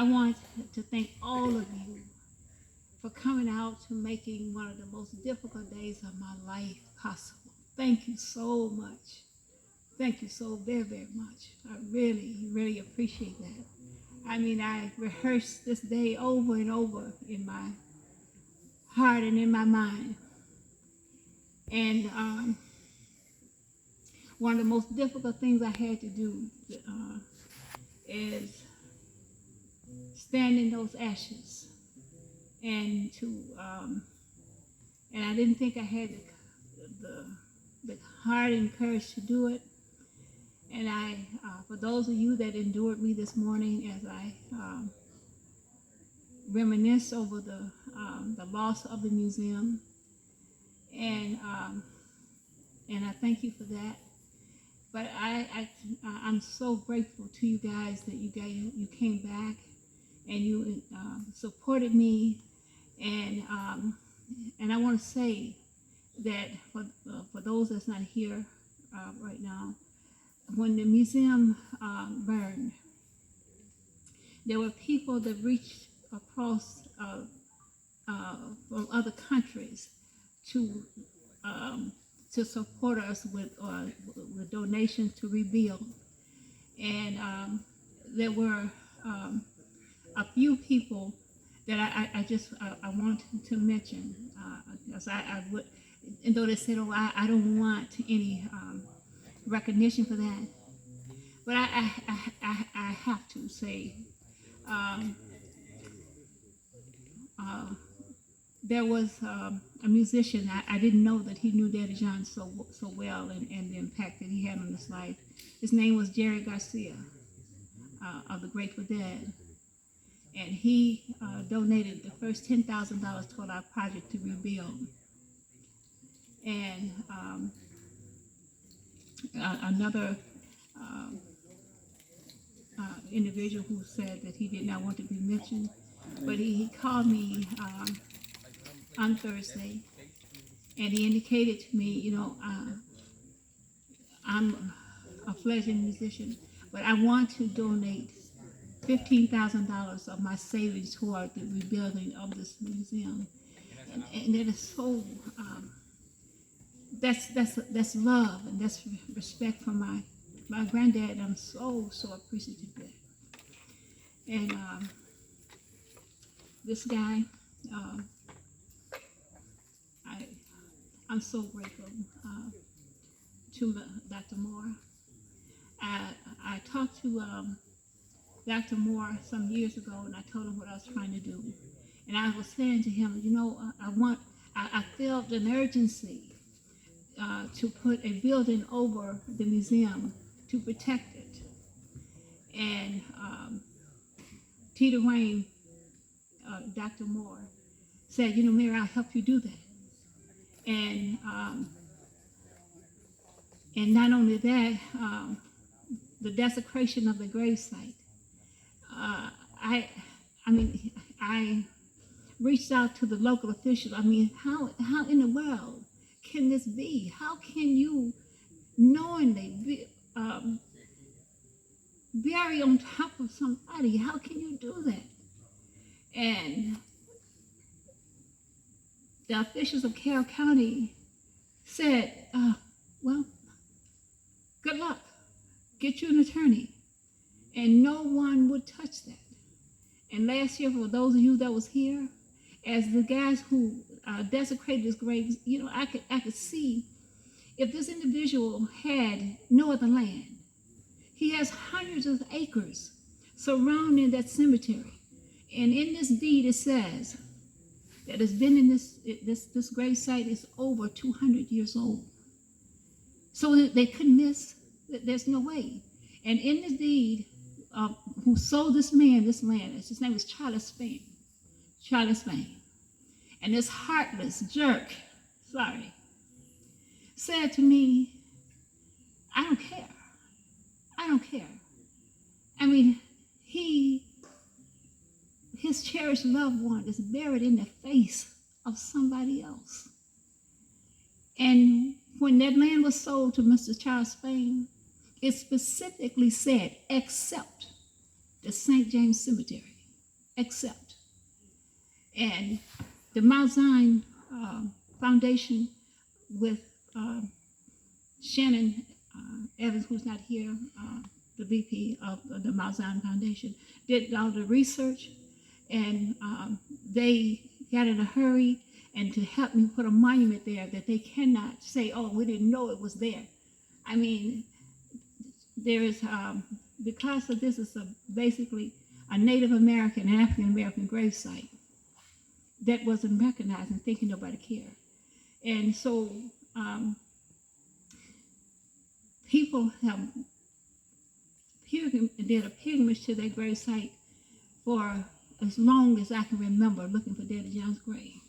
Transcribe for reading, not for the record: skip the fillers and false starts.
I want to thank all of you for coming out to making one of the most difficult days of my life possible. Thank you so much. Thank you so very, very much. I really, really appreciate that. I mean, I rehearsed this day over and over in my heart and in my mind. And one of the most difficult things I had to do is stand in those ashes and to and I didn't think I had the heart and courage to do it. And I, for those of you that endured me this morning as I reminisce over the loss of the museum, and I thank you for that. But I'm so grateful to you guys that you came back and you supported me, and I want to say that for those that's not here right now, when the museum burned, there were people that reached across from other countries to support us with donations to rebuild. And there were a few people that I want to mention, because I would, and though they said, oh, I don't want any recognition for that, but I have to say, there was a musician. I didn't know that he knew Daddy John so well, and the impact that he had on his life. His name was Jerry Garcia of the Grateful Dead, and he donated the first $10,000 toward our project to rebuild. And another individual who said that he did not want to be mentioned, but he called me on Thursday, and he indicated to me, you know, I'm a fledgling musician, but I want to donate $15,000 of my savings toward the rebuilding of this museum. And it is so, that's love, and that's respect for my granddad. I'm so appreciative of that. And this guy, I'm so grateful to Dr. Moore. I talked to Dr. Moore some years ago, and I told him what I was trying to do. And I was saying to him, you know, I felt an urgency to put a building over the museum to protect it. And Tita Wayne, Dr. Moore, said, you know, Mary, I'll help you do that. And not only that, the desecration of the gravesite. I reached out to the local officials. I mean, how in the world can this be? How can you knowingly bury on top of somebody? How can you do that? And the officials of Carroll County said, well, good luck. Get you an attorney. And no one would touch that. And last year, for those of you that was here, as the guys who desecrated his grave, you know, I could see if this individual had no other land. He has hundreds of acres surrounding that cemetery. And in this deed, it says that it's been in this grave site is over 200 years old. So they couldn't miss. There's no way. And in the deed, who sold this man this land, his name was Charlie Spain. Charlie Spain. And this heartless jerk, said to me, I don't care. I don't care. I mean, his cherished loved one is buried in the face of somebody else. And when that land was sold to Mr. Charles Spain, it specifically said, except the St. James Cemetery. accept. And the Mount Zion Foundation with Shannon Evans, who's not here, the VP of the Mount Zion Foundation, did all the research, and they got in a hurry and to help me put a monument there that they cannot say, oh, we didn't know it was there. I mean, there is, because of this is basically a Native American and African American grave site that wasn't recognized and thinking nobody cared. And so people have did a pilgrimage to their grave site for as long as I can remember, looking for Daddy John's grave.